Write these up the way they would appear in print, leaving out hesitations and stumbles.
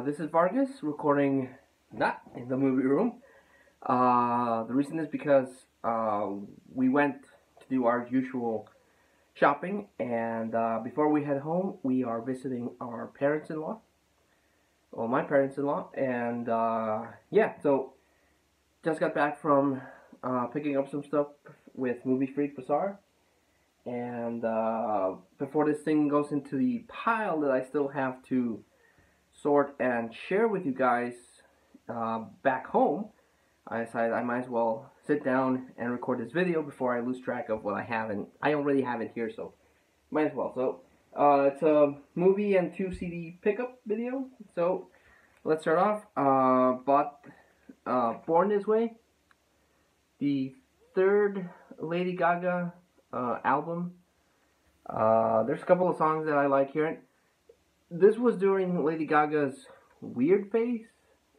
This is Vargas recording not in the movie room. The reason is because we went to do our usual shopping, and before we head home, we are visiting our parents-in-law. Well, my parents-in-law, and yeah, so just got back from picking up some stuff with Movie Freak Bazaar. And before this thing goes into the pile that I still have to sort and share with you guys back home, I decided I might as well sit down and record this video before I lose track of what I have. And I already have it here, so might as well. So it's a movie and 2 CD pickup video. So let's start off. Bought Born This Way, the third Lady Gaga album. There's a couple of songs that I like here. This was during Lady Gaga's weird phase,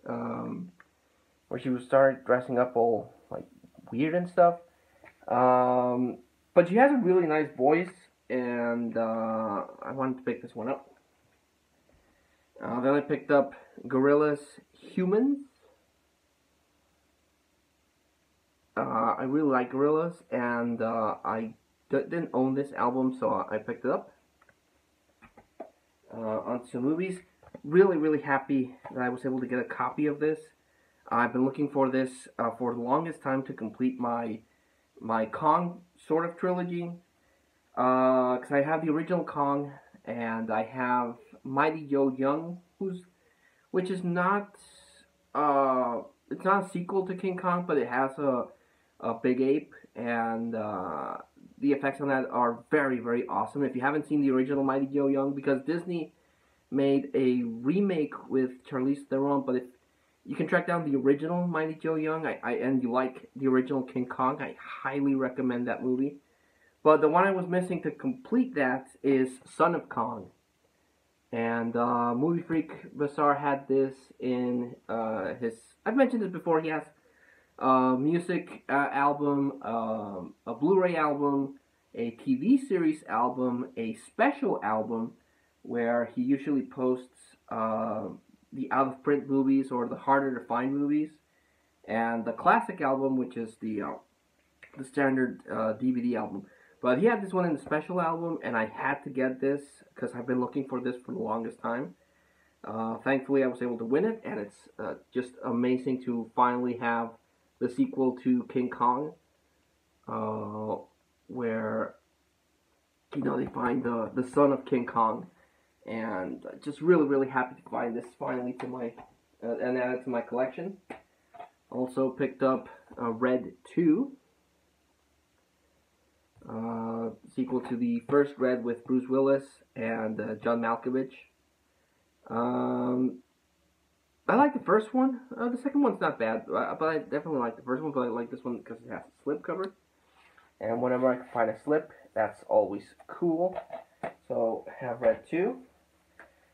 where she would start dressing up all like weird and stuff. But she has a really nice voice, and I wanted to pick this one up. Then I picked up Gorillaz Humans. I really like Gorillaz, and I didn't own this album, so I picked it up. Onto movies. Really happy that I was able to get a copy of this. I've been looking for this for the longest time to complete my Kong sort of trilogy. Because I have the original Kong, and I have Mighty Joe Young, which is not it's not a sequel to King Kong, but it has a big ape, and the effects on that are very awesome. If you haven't seen the original Mighty Joe Young, because Disney made a remake with Charlize Theron, but if you can track down the original Mighty Joe Young, and you like the original King Kong, I highly recommend that movie. But the one I was missing to complete that is Son of Kong. And Movie Freak Bazaar had this in his... I've mentioned this before. He has a music album, a Blu-ray album, a TV series album, a special album, where he usually posts the out-of-print movies or the harder-to-find movies, and the classic album, which is the standard DVD album. But he had this one in the special album, and I had to get this because I've been looking for this for the longest time. Thankfully, I was able to win it, and it's just amazing to finally have the sequel to King Kong, where they find the son of King Kong, and just really happy to find this finally to my and add it to my collection. Also picked up Red 2. Sequel to the first Red with Bruce Willis and John Malkovich. I like the first one. The second one's not bad, but I definitely like the first one. But I like this one because it has a slipcover, and whenever I can find a slip, that's always cool. So have Red 2.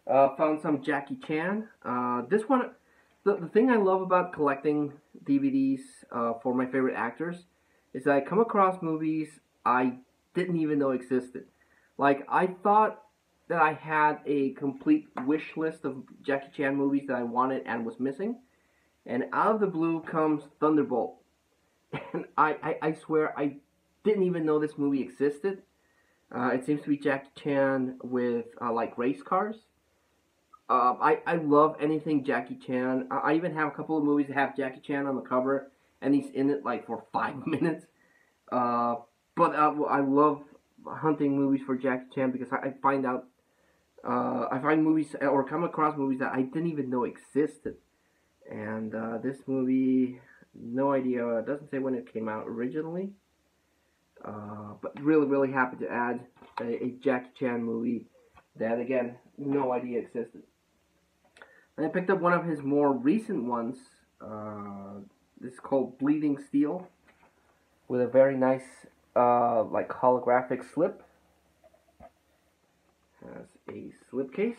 Found some Jackie Chan. This one, the thing I love about collecting DVDs for my favorite actors is that I come across movies I didn't even know existed. Like, I thought that I had a complete wish list of Jackie Chan movies that I wanted and was missing, and out of the blue comes Thunderbolt. And I swear I didn't even know this movie existed. It seems to be Jackie Chan with like race cars. I love anything Jackie Chan. I even have a couple of movies that have Jackie Chan on the cover, and he's in it like for 5 minutes. But I love hunting movies for Jackie Chan because I find movies or come across movies that I didn't even know existed. And this movie, no idea. It doesn't say when it came out originally. But really happy to add a Jackie Chan movie that, again, no idea existed. And I picked up one of his more recent ones. This is called Bleeding Steel, with a very nice like holographic slip. Has a slipcase.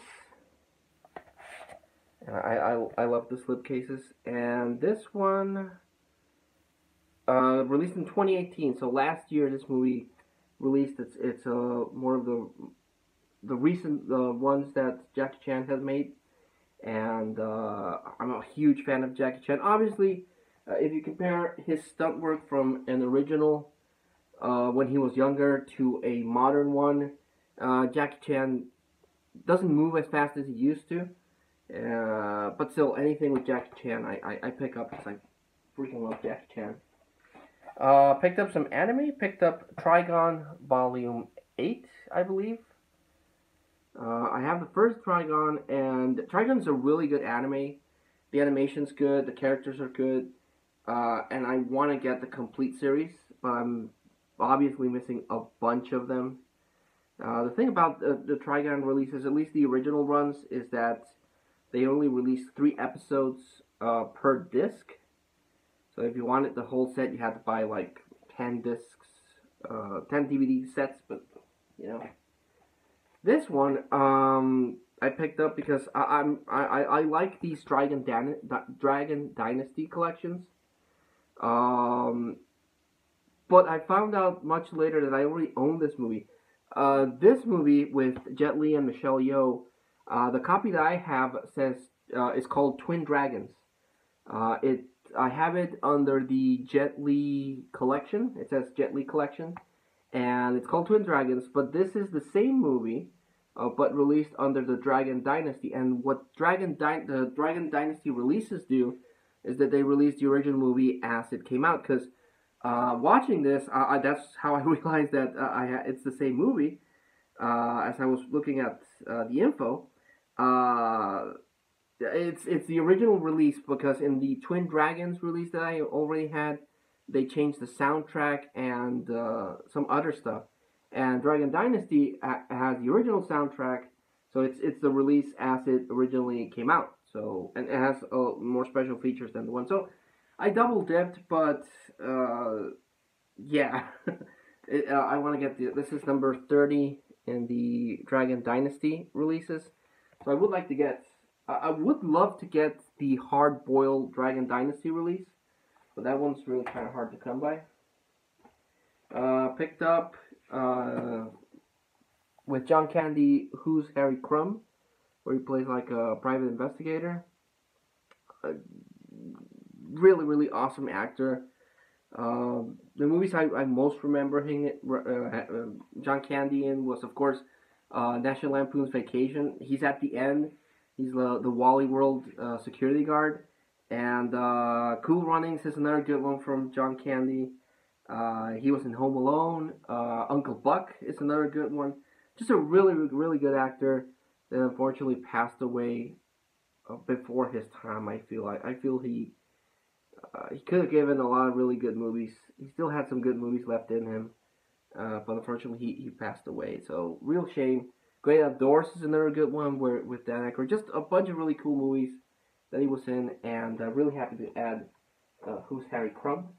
And I love the slipcases. And this one released in 2018. So last year this movie released. It's more of the recent ones that Jackie Chan has made. and I'm a huge fan of Jackie Chan. Obviously, if you compare his stunt work from an original when he was younger to a modern one, Jackie Chan doesn't move as fast as he used to. But still, anything with Jackie Chan, I pick up because I freaking love Jackie Chan. Picked up some anime. Picked up Trigon Volume 8, I believe. I have the first Trigon, and Trigon's a really good anime. The animation's good, the characters are good, and I want to get the complete series, but I'm obviously missing a bunch of them. The thing about the Trigon releases, at least the original runs, is that they only release 3 episodes per disc. So if you wanted the whole set, you had to buy like 10 discs, 10 DVD sets. But you know, this one I picked up because I like these Dragon Dynasty collections. Um, but I found out much later that I already own this movie. This movie with Jet Li and Michelle Yeoh, the copy that I have says is called Twin Dragons. It I have it under the Jet Li collection. It says Jet Li collection, and it's called Twin Dragons. But this is the same movie, but released under the Dragon Dynasty. And what the Dragon Dynasty releases do is that they release the original movie as it came out. Because watching this, that's how I realized that it's the same movie. As I was looking at the info, it's the original release because in the Twin Dragons release that I already had, they changed the soundtrack and some other stuff. And Dragon Dynasty has the original soundtrack, so it's the release as it originally came out. So and it has more special features than the one. So I double dipped, but yeah, I want to get this is number 30 in the Dragon Dynasty releases. So I would like to get. I would love to get the Hard Boiled Dragon Dynasty release, but that one's really kind of hard to come by. Picked up with John Candy, Who's Harry Crumb, where he plays like a private investigator. Really, really awesome actor. The movies I most remember him, John Candy in was, of course, National Lampoon's Vacation. He's at the end. He's the Wally World security guard. And Cool Runnings is another good one from John Candy. He was in Home Alone. Uncle Buck is another good one. Just a really, really good actor that unfortunately passed away before his time. I feel he could have given a lot of really good movies. He still had some good movies left in him, but unfortunately he passed away. So real shame. Great Outdoors is another good one with Dan Aykroyd. Just a bunch of really cool movies that he was in, and really happy to add Who's Harry Crumb.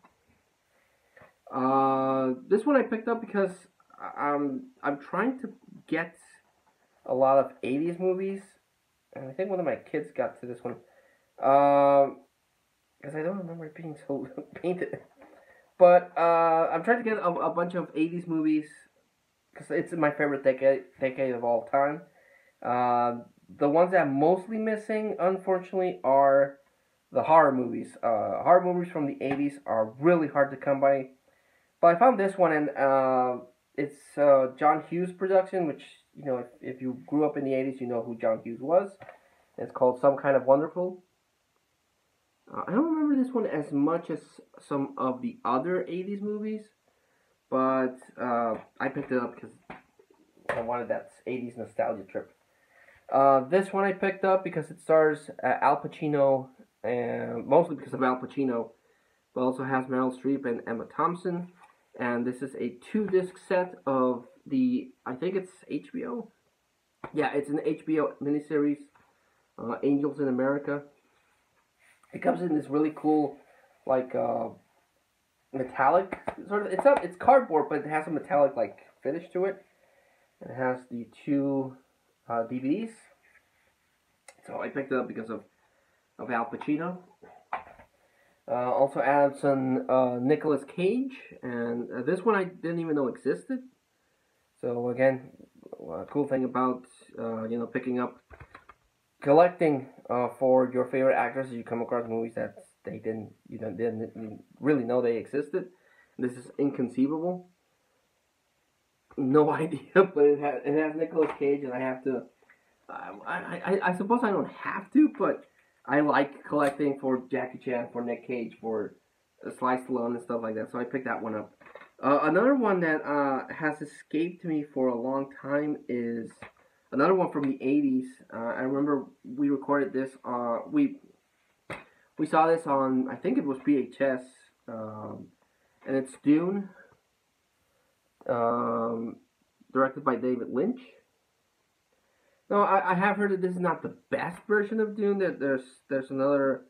This one I picked up because I'm trying to get a lot of 80s movies, and I think one of my kids got to this one. Because I don't remember it being so painted. But I'm trying to get a bunch of 80s movies because it's my favorite decade of all time. The ones that I'm mostly missing, unfortunately, are the horror movies. Horror movies from the 80s are really hard to come by. But I found this one, and it's John Hughes production, which, you know, if you grew up in the 80s, you know who John Hughes was. It's called Some Kind of Wonderful. I don't remember this one as much as some of the other 80s movies, but I picked it up because I wanted that 80s nostalgia trip. This one I picked up because it stars Al Pacino, and mostly because of Al Pacino, but also has Meryl Streep and Emma Thompson. And this is a 2-disc set of I think it's HBO? Yeah, it's an HBO miniseries, Angels in America. It comes in this really cool, like, metallic sort of. It's cardboard, but it has a metallic like finish to it. It has the 2 DVDs. So I picked it up because of Al Pacino. Also adds some Nicolas Cage, and this one I didn't even know existed. So again, cool thing about picking up collecting for your favorite actors, you come across movies that they didn't really know they existed. This is inconceivable. No idea, but it has Nicolas Cage, and I have to. I suppose I don't have to, but I like collecting for Jackie Chan, for Nick Cage, for Sly Stallone and stuff like that. So I picked that one up. Another one that has escaped me for a long time is another one from the 80s. I remember we recorded this. We saw this on, I think it was VHS, and it's Dune, um, directed by David Lynch. No, I have heard that this is not the best version of Dune. That there's another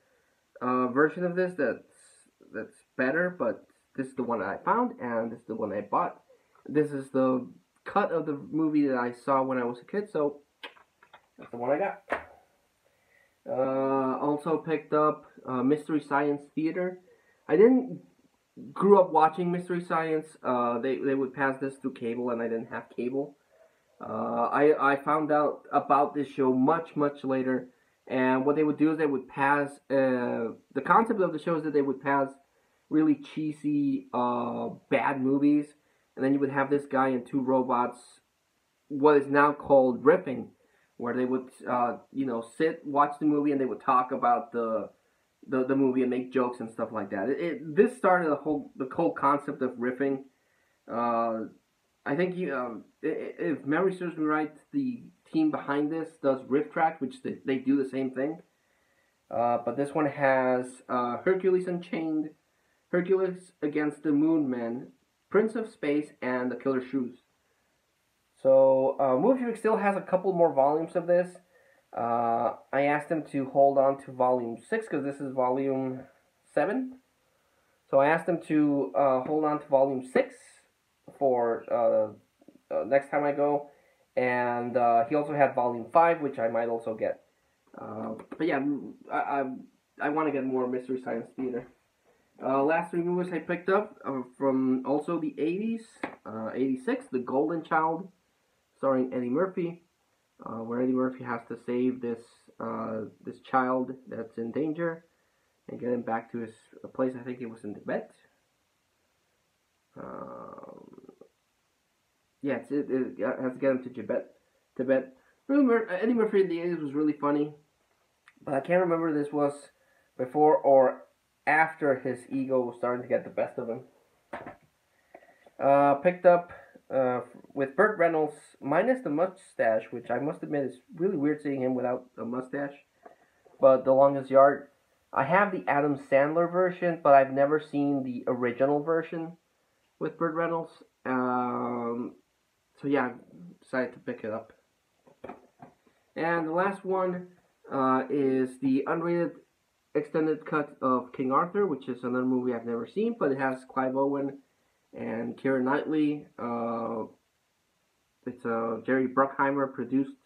version of this that's better, but this is the one I found, and this is the one I bought. This is the cut of the movie that I saw when I was a kid, so that's the one I got. Also picked up Mystery Science Theater. I didn't grew up watching Mystery Science. They would pass this through cable, and I didn't have cable. I found out about this show much later, and what they would do is they would pass. The concept of the show is that they would pass really cheesy, bad movies, and then you would have this guy and two robots, what is now called riffing, where they would sit, watch the movie, and they would talk about the movie and make jokes and stuff like that. This started the whole concept of riffing. I think if memory serves me right, the team behind this does Riff Track, which they do the same thing. But this one has Hercules Unchained, Hercules Against the Moon Men, Prince of Space, and The Killer Shoes. So Movie still has a couple more volumes of this. I asked him to hold on to volume 6 because this is volume 7. So I asked him to hold on to volume 6 for next time I go. And he also had volume 5, which I might also get. But yeah, I want to get more Mystery Science Theater. Last 3 movies I picked up from also the 80s. 86, The Golden Child, starring Eddie Murphy. Where Eddie Murphy has to save this child that's in danger and get him back to his place. I think it was in Tibet. Yeah, it has to get him to Tibet. Eddie Murphy in the 80s was really funny, but I can't remember if this was before or after his ego was starting to get the best of him. Picked up with Burt Reynolds, minus the mustache, which I must admit is really weird seeing him without a mustache. But The Longest Yard. I have the Adam Sandler version, but I've never seen the original version with Burt Reynolds. So yeah, I decided to pick it up. And the last one is the unrated extended cut of King Arthur, which is another movie I've never seen, but it has Clive Owen and Keira Knightley. It's a Jerry Bruckheimer produced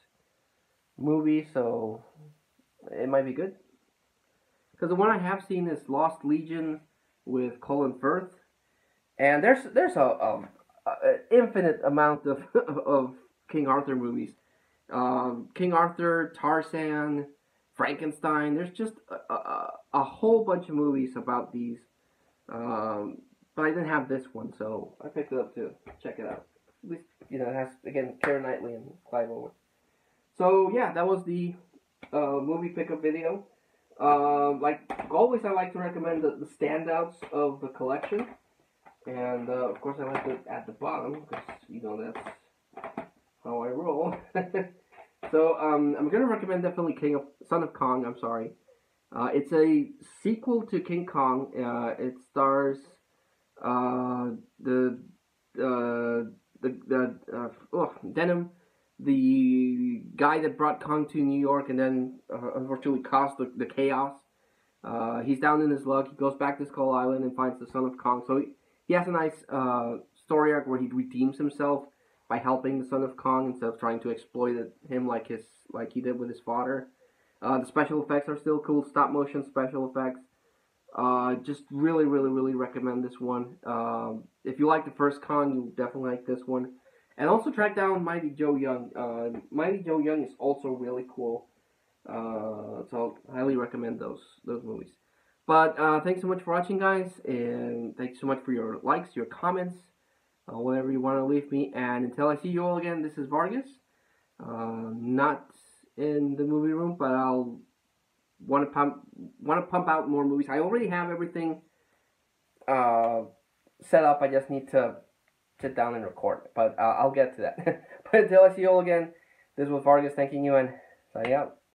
movie, so it might be good. Because the one I have seen is Lost Legion with Colin Firth, and there's a infinite amount of of King Arthur movies. King Arthur, Tarzan, Frankenstein. There's just a whole bunch of movies about these. But I didn't have this one, so I picked it up to check it out. At least, it has, again, Keira Knightley and Clive Owen. So, yeah, that was the movie pickup video. Like always, I like to recommend the standouts of the collection. And, of course, I like it at the bottom, because, that's how I roll. So, I'm going to recommend definitely Son of Kong, I'm sorry. It's a sequel to King Kong. It stars Denham, the guy that brought Kong to New York and then unfortunately caused the chaos. He's down in his luck. He goes back to Skull Island and finds the Son of Kong. So he has a nice story arc where he redeems himself by helping the Son of Kong instead of trying to exploit him like he did with his father. The special effects are still cool. Stop motion special effects. Just really recommend this one. If you like the first Kong, you'll definitely like this one. And also track down Mighty Joe Young. Mighty Joe Young is also really cool. So I highly recommend those movies. But thanks so much for watching, guys, and thanks so much for your likes, your comments, whatever you want to leave me. And until I see you all again, this is Vargas. Not in the movie room, but I'll want to pump out more movies. I already have everything uh, set up. I just need to sit down and record. But I'll get to that. But until I see you all again, this was Vargas thanking you and signing out.